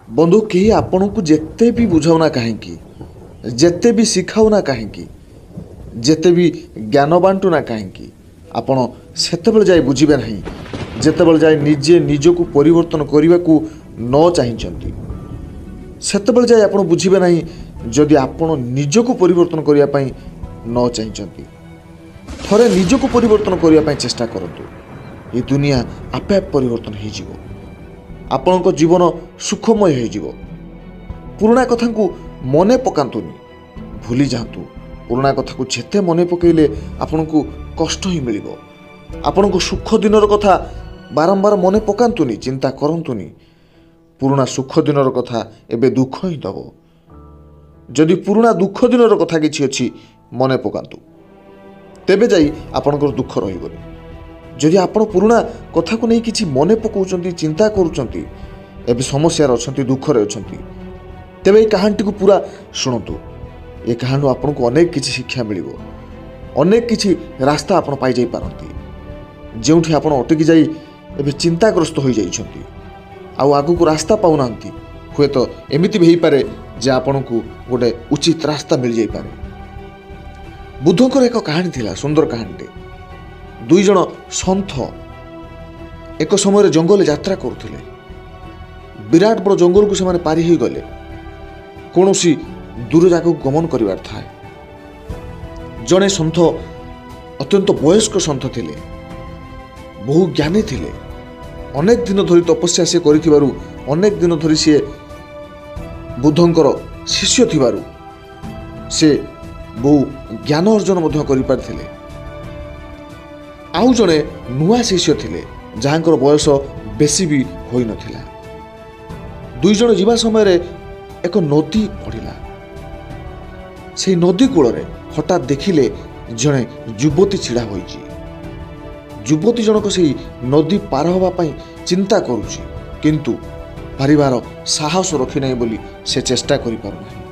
बंधु कहीं आपण को जिते भी बुझाऊना कहीं जिते भी शिखाऊना कहीं जिते भी ज्ञान बांटुना कहीं आपण सेतबेले जाए बुझे ना जितेबले जाए निजे निजक परिवर्तन करने को न चाहते सेतबेले जाए आप बुझे ना जदि आपण निजक परिवर्तन करने न चाहते थरे निजक परिवर्तन करने चेष्टा करूँ ये दुनिया आपे आप परिवर्तन हो आपण जीवन सुखमय हो पुराणा कथा को मने पकातुनि भूली जातु पुराणा कथा को जेते मने पकेले आपण को कष्ट ही मिल आपण को सुख दिन कथा बारंबार मने पकातुनि चिंता करतुनि पुराणा सुख दिन कथा एबे दुख ही दब जदि पुराणा दुख दिन कथा किछि अछि मने पकातु तेबे जाई आपणकर दुख रहिबनी जदि आपण पुराणा कथा को नहीं किछि मने पकाउचंती चिंता करूचंती एबे समस्या अछंती दुख रे अछंती तेबे कहानी को पूरा शुणु ये कहानी आपन को अनेक किछि शिक्षा मिलिबो अनेक किछि रास्ता आपन पाई जाई पारंती जेउठी आपन अटकी जाई एबे चिंताग्रस्त हो जाइछंती आउ आगु को रास्ता पाउनांती हुए तो एमिति भी पारे जे आपन को गोटे उचित रास्ता मिल जाई पारे बुद्धकर एक कहानी थिला सुंदर कहानी दुई जन सन्थ एक समय जंगल यात्रा करुले विराट बड़ जंगल को से पारी हो गले कौन सी दूर जाक गमन करार था जड़े सन्थ अत्यंत वयस्क सन्थ थिले बहु ज्ञानी थिले अनेक दिन धरी तपस्या से करिथिबारु अनेक दिन धरी से बुद्धंकर शिष्य थिबारु से बहु ज्ञान अर्जन मध्य करि पारथिले आउ जड़े नुआ शिष्य थिले जहाँकर बयस बेसी भी होई नथिला दुई जण जीवा समय एक नदी पड़िला से नदी कूल हठात देखिले जड़े युवती छिड़ा होइछि युवती जनक से नदी पार होबा पई चिंता करुछि किंतु पारिबार साहस रखि नै बोली से चेष्टा करि पारु नाही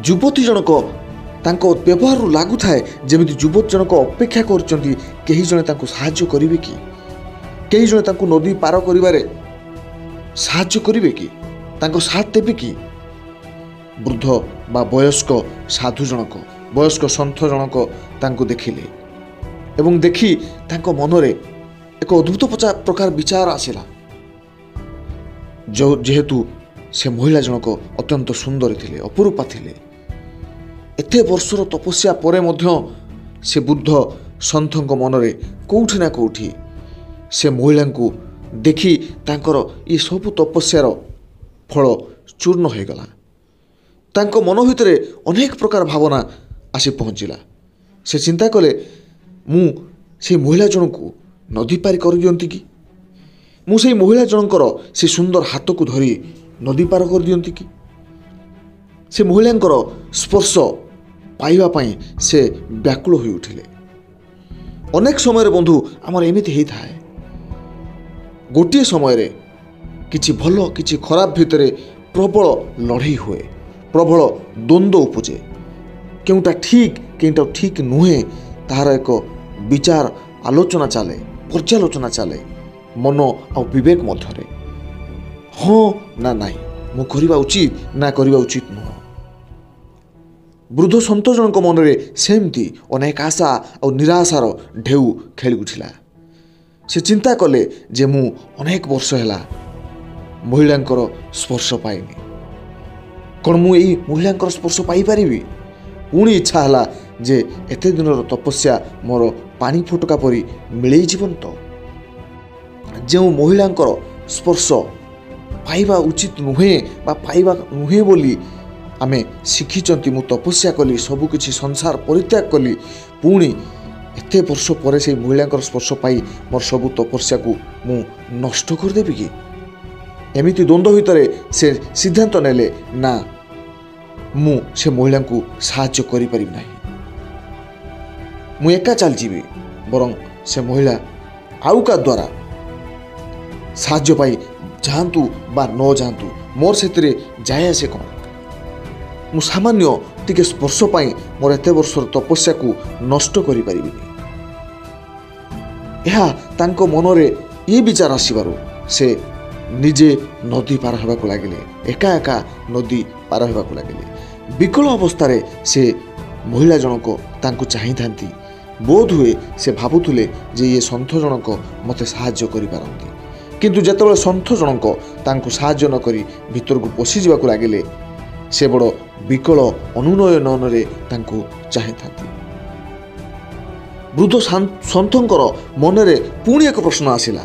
युवती जनक तांको व्यवहार लागू थाए जेमिति युवती जनक अपेक्षा करचंती केही जने तांको सहाय्य करिवे कि केही जने तांको नदी पार करिबारे सहाय्य करिवे कि तांको साथ देबे कि वृद्ध बा वयस्क साधु जनक वयस्क सन्थ जनक तांको देखिले एवं देखि तांको मनरे एक अद्भुत प्रकार विचार आसिला जो जेहेतु से महिला जनक अत्यंत सुंदर थिले अपरूपा थिले एते वर्षर तपस्या परे मध्य से बुद्ध सन्थक मनरे कोठी ना कोठी से महिला को देखि तांकर ये सब तपस्यार फल चूर्ण हो गला तांको मन भितरे अनेक प्रकार भावना आसी पहुँचला से चिंता कले मु से महिला जन को नदी पारी कर दियंती कि मु से महिला जनकर से सुंदर हाथ को धरी नदी पार कर दियंती कि से महिलांकर स्पर्श पाइबा पई से व्याकुल हो उठिले अनेक समय बंधु आमर एमिति हेई थाए गोटे समय किछि भलो किछि खराब भितरे प्रबल लड़ाई हुए प्रबल द्वंद्व उपजे केउटा ठीक नुहे तार एक विचार आलोचना चले पर्यालोचना चले मन आ विवेक मध्यरे हाँ ना नाई मु करिबा उचित ना करिबा उचित नुह वृद्ध सन्त जनक मनरे सेमती अनेक आशा और निराशार ढेउ खेली उठिला से चिंता कले जे मु अनेक वर्ष हैला महिलांकर स्पर्श पाइनी कौन मु यही महिलांकर स्पर्श पाई परिबी पुणी इच्छा हला जे एते दिनर तपस्या मोर पानी फुटका परी मिलई जीवन तो जो महिलांकर स्पर्श पाइबा उचित नुहे बा पाइबा नुहे बोली आमे शिखिचंती मु तपस्या कली सबु किछि संसार परित्याग कली पुणी एते वर्ष पर से महिलांकर स्पर्श पाई मोर सबु तपस्या को मु नष्ट कर देबी कि एमिति द्वंद्व भितरे से सिद्धांत नेले ना मु से महिला को साहाय्य करि परिबि नाही मु एका चल जीवी बरं से महिला आउ का द्वारा साहाय्य पाई जातु बा न जातु मोर सेतिरे जाय आसे कौन मु सामान्य टिके स्पर्श पाई मोर एते वर्षर तपस्या को नष्ट करि परिबिनी यह तांको मनरे ये विचार आसिबारु से ନିଜେ ନଦୀ ପାର ହେବାକୁ ଲାଗିଲେ, ଏକା ଏକା ନଦୀ ପାର ହେବାକୁ ଲାଗିଲେ। ବିକଳ ଅବସ୍ଥାରେ ସେ ମହିଳା ଜଣକ ତାଙ୍କୁ ଚାହିଁଥାନ୍ତି। ବୋଧ ହୁଏ ସେ ଭାବୁଥିଲେ ଯେ ଇଏ ସନ୍ଥ ଜଣକ ମୋତେ ସାହାଯ୍ୟ କରିପାରନ୍ତି। କିନ୍ତୁ ଯେତେବେଳେ ସନ୍ଥ ଜଣକ ତାଙ୍କୁ ସାହାଯ୍ୟ ନ କରି ଭିତରକୁ ପଶିଯିବାକୁ ଲାଗିଲେ, ସେ ବଡ଼ ବିକଳ ଅନୁନୟ ନୟନରେ ତାଙ୍କୁ ଚାହିଁଥାନ୍ତି। ବୃଦ୍ଧ ସନ୍ଥଙ୍କର ମନରେ ପୁଣି ଏକ ପ୍ରଶ୍ନ ଆସିଲା,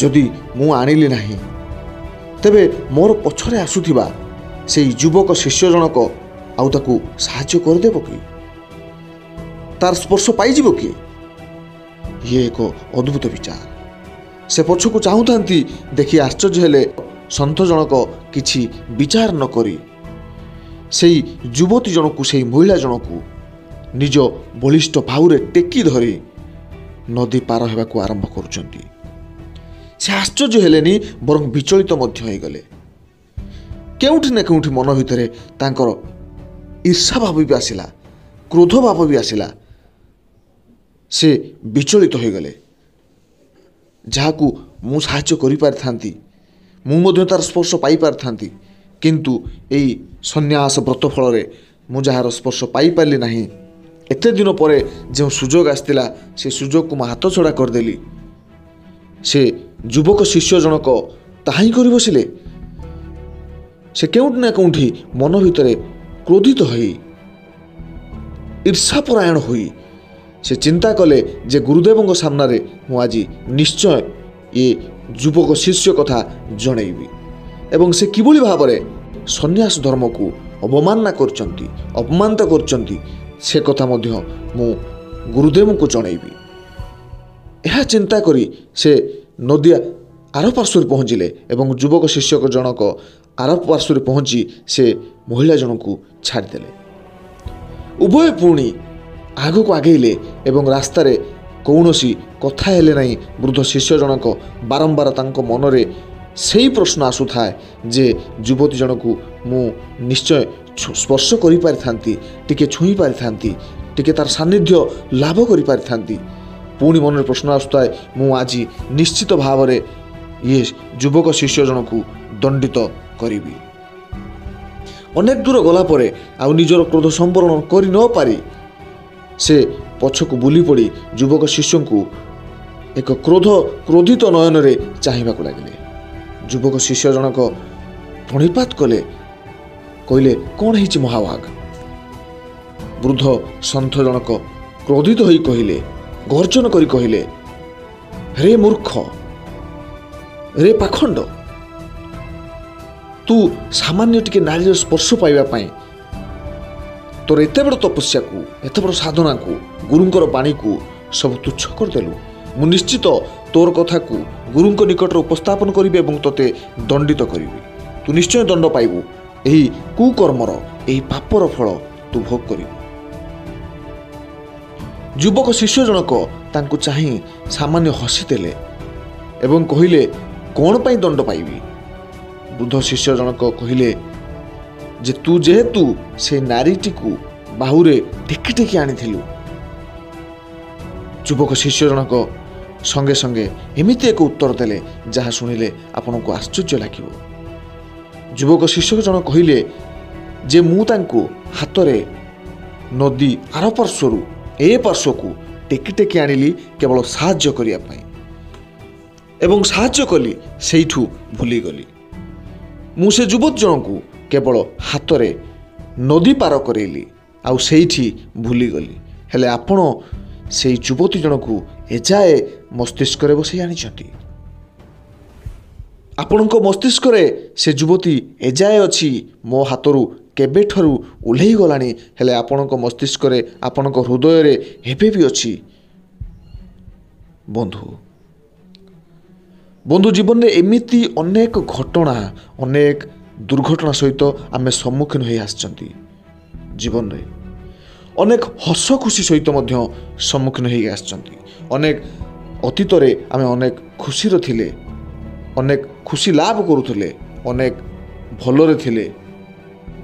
ଯଦି ମୁଁ ଆଣିଲି ନାହିଁ, ତେବେ ମୋର ପଛରେ ଆସୁଥିବା ସେଇ ଯୁବକ ଶିଷ୍ୟ ଜଣକ ଆଉ ତାକୁ ସାହାଯ୍ୟ କରିଦେବ କି? ତାର ସ୍ପର୍ଶ ପାଇଯିବ କି? ଇଏ ଏକ ଅଦ୍ଭୁତ ବିଚାର। ସେ ପଛକୁ ଚାହୁଁଥାନ୍ତି। ଦେଖି ଆଶ୍ଚର୍ଯ୍ୟ ହେଲେ ସନ୍ଥ ଜଣକ କିଛି ବିଚାର ନ କରି ସେଇ ଯୁବତୀ ଜଣକୁ, ସେଇ ମହିଳା ଜଣକୁ ନିଜ ବଳିଷ୍ଠ ବାହୁରେ ଟେକି ଧରି ନଦୀ ପାର ହେବାକୁ ଆରମ୍ଭ କରୁଛନ୍ତି। ସେ ଆଶ୍ଚର୍ଯ୍ୟ ହେଲେନି, ବରଂ ବିଚଳିତ ମଧ୍ୟ ହୋଇଗଲେ। କେଉଁଠି ନା କେଉଁଠି ମନ ଭିତରେ ତାଙ୍କର ଈର୍ଷା ଭାବ ବି ଆସିଲା, କ୍ରୋଧ ଭାବ ବି ଆସିଲା। ସେ ବିଚଳିତ ହୋଇଗଲେ। ଯାହାକୁ ମୁଁ ସାହାଯ୍ୟ କରିପାରିଥାନ୍ତି, ମୁଁ ମଧ୍ୟ ତାର ସ୍ପର୍ଶ ପାଇପାରିଥାନ୍ତି, କିନ୍ତୁ ଏଇ ସନ୍ନ୍ୟାସ ବ୍ରତ ଫଳରେ ମୁଁ ଯାହାର ସ୍ପର୍ଶ ପାଇପାରିଲି ନାହିଁ। ଏତେ ଦିନ ପରେ ଯେଉଁ ସୁଯୋଗ ଆସିଥିଲା, ସେ ସୁଯୋଗକୁ ମୁଁ ହାତଛଡ଼ା କରିଦେଲି। ସେ ଯୁବକ ଶିଷ୍ୟ ଜଣକ ତାହା ହିଁ କରି ବସିଲେ। ସେ କେଉଁଠି ନା କେଉଁଠି ମନ ଭିତରେ କ୍ରୋଧିତ ହୋଇ, ଈର୍ଷାପରାୟଣ ହୋଇ ସେ ଚିନ୍ତା କଲେ ଯେ ଗୁରୁଦେବଙ୍କ ସାମ୍ନାରେ ମୁଁ ଆଜି ନିଶ୍ଚୟ ଏ ଯୁବକ ଶିଷ୍ୟ କଥା ଜଣେଇବି ଏବଂ ସେ କିଭଳି ଭାବରେ ସନ୍ନ୍ୟାସ ଧର୍ମକୁ ଅବମାନନା କରୁଛନ୍ତି, ଅପମାନିତ କରୁଛନ୍ତି, ସେ କଥା ମଧ୍ୟ ମୁଁ ଗୁରୁଦେବଙ୍କୁ ଜଣେଇବି। ଏହା ଚିନ୍ତା କରି ସେ ନଦୀ ଆର ପାର୍ଶ୍ୱରେ ପହଞ୍ଚିଲେ ଏବଂ ଯୁବକ ଶିଷ୍ୟକ ଜଣକ ଆର ପାର୍ଶ୍ୱରେ ପହଞ୍ଚି ସେ ମହିଳା ଜଣଙ୍କୁ ଛାଡ଼ିଦେଲେ। ଉଭୟ ପୁଣି ଆଗକୁ ଆଗେଇଲେ ଏବଂ ରାସ୍ତାରେ କୌଣସି କଥା ହେଲେ ନାହିଁ। ବୃଦ୍ଧ ଶିଷ୍ୟ ଜଣକ ବାରମ୍ବାର ତାଙ୍କ ମନରେ ସେଇ ପ୍ରଶ୍ନ ଆସୁଥାଏ ଯେ ଯୁବତୀ ଜଣକୁ ମୁଁ ନିଶ୍ଚୟ ସ୍ପର୍ଶ କରିପାରିଥାନ୍ତି, ଟିକେ ଛୁଇଁ ପାରିଥାନ୍ତି, ଟିକେ ତାର ସାନ୍ନିଧ୍ୟ ଲାଭ କରିପାରିଥାନ୍ତି। ପୁଣି ମନରେ ପ୍ରଶ୍ନ ଆସୁଥାଏ, ମୁଁ ଆଜି ନିଶ୍ଚିତ ଭାବରେ ଇଏ ଯୁବକ ଶିଷ୍ୟ ଜଣକୁ ଦଣ୍ଡିତ କରିବି। ଅନେକ ଦୂର ଗଲା ପରେ ଆଉ ନିଜର କ୍ରୋଧ ସମ୍ବରଣ କରି ନ ପାରି ସେ ପଛକୁ ବୁଲି ପଡ଼ି ଯୁବକ ଶିଷ୍ୟଙ୍କୁ ଏକ କ୍ରୋଧିତ ନୟନରେ ଚାହିଁବାକୁ ଲାଗିଲେ। ଯୁବକ ଶିଷ୍ୟ ଜଣକ ପ୍ରଣିପାତ କଲେ, କହିଲେ, କ'ଣ ହେଇଛି ମହାଭାଗ? ବୃଦ୍ଧ ସନ୍ଥ ଜଣକ କ୍ରୋଧିତ ହୋଇ କହିଲେ, ଗର୍ଜନ କରି କହିଲେ, ରେ ମୂର୍ଖ, ରେ ପାଖଣ୍ଡ, ତୁ ସାମାନ୍ୟ ଟିକେ ନାରୀର ସ୍ପର୍ଶ ପାଇବା ପାଇଁ ତୋର ଏତେ ବଡ଼ ତପସ୍ୟାକୁ, ଏତେ ବଡ଼ ସାଧନାକୁ, ଗୁରୁଙ୍କର ବାଣୀକୁ ସବୁ ତୁଚ୍ଛ କରିଦେଲୁ। ମୁଁ ନିଶ୍ଚିତ ତୋର କଥାକୁ ଗୁରୁଙ୍କ ନିକଟରେ ଉପସ୍ଥାପନ କରିବି ଏବଂ ତୋତେ ଦଣ୍ଡିତ କରିବି। ତୁ ନିଶ୍ଚୟ ଦଣ୍ଡ ପାଇବୁ। ଏହି କୁକର୍ମର, ଏହି ପାପର ଫଳ ତୁ ଭୋଗ କରିବୁ। ଯୁବକ ଶିଷ୍ୟ ଜଣକ ତାଙ୍କୁ ଚାହିଁ ସାମାନ୍ୟ ହସିଦେଲେ ଏବଂ କହିଲେ, କ'ଣ ପାଇଁ ଦଣ୍ଡ ପାଇବି? ବୃଦ୍ଧ ଶିଷ୍ୟ ଜଣକ କହିଲେ ଯେ ତୁ ଯେହେତୁ ସେ ନାରୀଟିକୁ ବାହୁରେ ଟେକି ଟେକି ଆଣିଥିଲୁ। ଯୁବକ ଶିଷ୍ୟ ଜଣକ ସଙ୍ଗେ ସଙ୍ଗେ ଏମିତି ଏକ ଉତ୍ତର ଦେଲେ ଯାହା ଶୁଣିଲେ ଆପଣଙ୍କୁ ଆଶ୍ଚର୍ଯ୍ୟ ଲାଗିବ। ଯୁବକ ଶିଷ୍ୟ ଜଣକ କହିଲେ ଯେ ମୁଁ ତାଙ୍କୁ ହାତରେ ନଦୀ ଆର ପାର୍ଶ୍ୱରୁ ଏ ପାର୍ଶ୍ୱକୁ ଟେକି ଟେକି ଆଣିଲି କେବଳ ସାହାଯ୍ୟ କରିବା ପାଇଁ ଏବଂ ସାହାଯ୍ୟ କଲି, ସେଇଠୁ ଭୁଲିଗଲି। ମୁଁ ସେ ଯୁବକ ଜଣଙ୍କୁ କେବଳ ହାତରେ ନଦୀ ପାର କରେଇଲି ଆଉ ସେଇଠି ଭୁଲିଗଲି। ହେଲେ ଆପଣ ସେଇ ଯୁବତୀ ଜଣକୁ ଏଯାଏ ମସ୍ତିଷ୍କରେ ବସାଇ ଆଣିଛନ୍ତି। ଆପଣଙ୍କ ମସ୍ତିଷ୍କରେ ସେ ଯୁବତୀ ଏଯାଏ ଅଛି, ମୋ ହାତରୁ କେବେଠାରୁ ଓହ୍ଲେଇ ଗଲାଣି, ହେଲେ ଆପଣଙ୍କ ମସ୍ତିଷ୍କରେ, ଆପଣଙ୍କ ହୃଦୟରେ ଏବେ ବି ଅଛି। ବନ୍ଧୁ ଜୀବନରେ ଏମିତି ଅନେକ ଘଟଣା, ଅନେକ ଦୁର୍ଘଟଣା ସହିତ ଆମେ ସମ୍ମୁଖୀନ ହୋଇ ଆସିଛନ୍ତି। ଜୀବନରେ ଅନେକ ହସ ଖୁସି ସହିତ ମଧ୍ୟ ସମ୍ମୁଖୀନ ହୋଇ ଆସିଛନ୍ତି। ଅନେକ ଅତୀତରେ ଆମେ ଅନେକ ଖୁସିରେ ଥିଲେ, ଅନେକ ଖୁସି ଲାଭ କରୁଥିଲେ, ଅନେକ ଭଲରେ ଥିଲେ,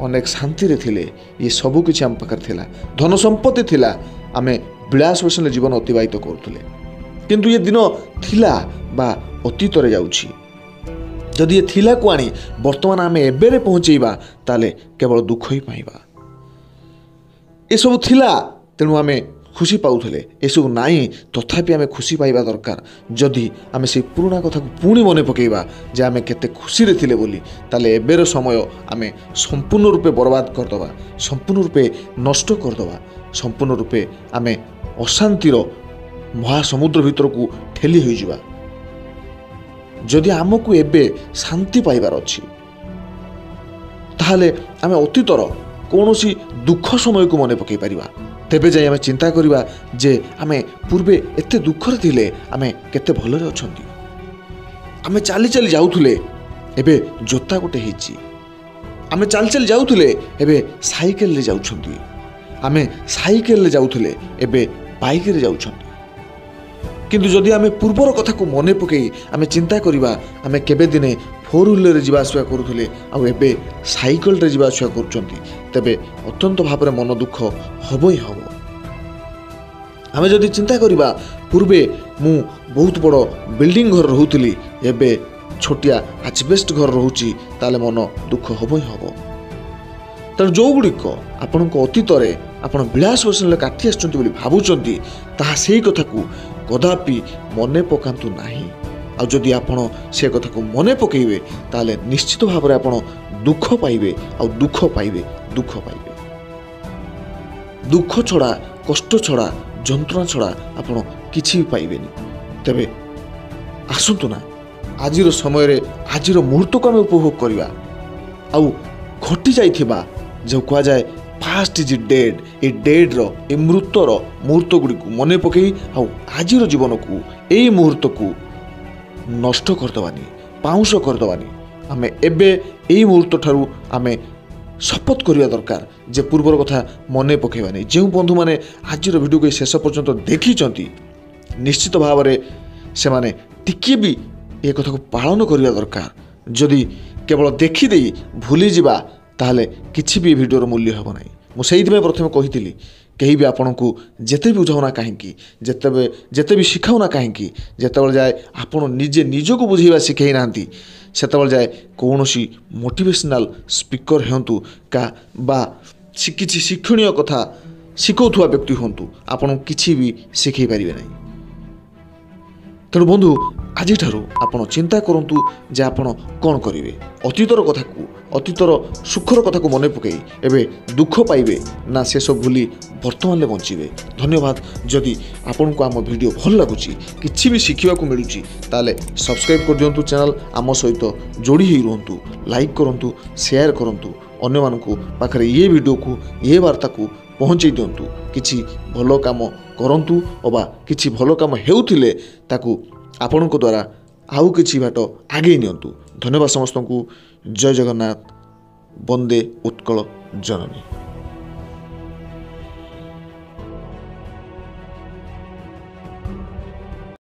ଅନେକ ଶାନ୍ତିରେ ଥିଲେ। ଇଏ ସବୁ କିଛି ଆମ ପାଖରେ ଥିଲା, ଧନ ସମ୍ପତ୍ତି ଥିଲା, ଆମେ ବିଳାସବସନ ଜୀବନ ଅତିବାହିତ କରୁଥିଲେ। କିନ୍ତୁ ଏ ଦିନ ଥିଲା ବା ଅତୀତରେ ଯାଉଛି। जदि ये थिला को आनी वर्तमान आम एबेरे पहुँचेबा ताले केवल दुख ही पाइबा। ये सब थिला तेणु आम खुशी पाउथले एसबू नाई तथापि आम खुशी पाइबा दरकार। जदि आम से पुराना कथा को पुणी मन पकेबा जे आम केते खुशी रे थिले बोली ताले एबेर समय आम संपूर्ण रूपे बर्बाद करदबा, संपूर्ण रूपे नष्ट करदबा, संपूर्ण रूपे आम अशांतिर महासमुद्र भीतर को ठेली हो जावा। जदि आमको एबे शांति पाइबार अछि ताहले आम अतीतर कौनसी दुख समय को मन पकई पारिबा। तेबे जाई आम चिंता करिबा जे आमे पूर्वे एते दुखरे थिले आमे केते भलरे अछंती। आमे चाली चाली जाउथुले एबे जोता गोटे हिची। आमे चाली चाली जाउथुले एबे साइकेल ले जाउछंती। आमे साइकेल ले जाउथुले एबे बाइक रे जाउछंती। किंतु जदि आमे पूर्वर कथा को मने पकई आमे चिंता करिबा आमे केबे दिने 4 व्हीलर रे जीवा आसवा करूथुले आ एबे साइकेल रे जीवा आसवा करूछंती तेबे अत्यंत भाबरे मन दुख हबो ही हबो। आमे जदि चिंता करिबा पूर्वे मु बहुत बड़ बिल्डिंग घर रहउतली एबे छोटिया आजबेस्ट घर रहउची ताले मन दुख हबो ही हबो। तर जो गुड़िक आपण अतीतरे आपण विलास बसन काटी आसुचंती बोली भाबुचंती ताहा सेही कथा को कदापि मने पकांतु नाही। आ जदि आपण से कथा को मने पकेइबे ताले निश्चित भाव में आपण दुख पाइबे आ दुख पाइबे दुख पाइबे। दुख छड़ा कष्ट छड़ा जंत्रणा छड़ा आपण किछि पाइबेनी। तेबे आसंतु ना आजिर समय रे आजिर मुहूर्त को आम उपभोग करवा। आउ घटी जाइथिबा जो कह जाए फास्ट इज डेड ए डेड रो ए मृतर मुहूर्त गुड़ी को मने पकई आजिर जीवन को यही मुहूर्त को नष्ट करदबानी पाउंस करदबानी। आम एबे यही मुहूर्त ठारू आम शपथ करिया दरकार जे पूर्वर कथा मने पकेबानी। जो बंधु माने आजिर वीडियो को शेष पर्यंत देखी निश्चित भाव में से माने टिके भी ए कथा को पालन करिया दरकार। जदि केवल देखिदे भूली जिबा ताहले किछि भी वीडियोर मूल्य हेबो नाही। मु सेइथिमे प्रथमे कहिथिली कहीं भी आपण को जेते भी बुझाउना कहीं जेते भी शिखाउना कहीं जेतेबेले जाए आपण निजे निजको बुझेबा शिखै नांती सेतेबेले जाए कौनसी मोटिवेशनल स्पीकर होंतु का बा किछि शिक्षणीय कथा शिखौथुवा व्यक्ति होंतु आपण किछि भी शिखै पारिबे नाही। तेणु बंधु आज आपण चिंता करंतु जे आपण कौन करेंगे। अतीतर कथा को अतीतर सुखर कथा को मने पकई एबे दुख पाइबे ना से सब भूली वर्तमान में बंचिबे। धन्यवाद। जदि आपण को आम वीडियो भल लगुची किछि भी शिखिबा को मिलुची ताले सब्सक्राइब कर दियंतु चैनल आम सहित जोड़ी ही रहंतु लाइक करंतु शेयर करंतु अन्य मानकु पाखरे ये वीडियो को ये वार्ता को पहुँचे दिंतु किछि भल काम करंतु अबा किछि भल काम हेउथिले ताकू आपण को द्वारा आउ किछि बाट आगे नियंतु। धन्यवाद समस्त को। जय जगन्नाथ। वंदे उत्कल जननी।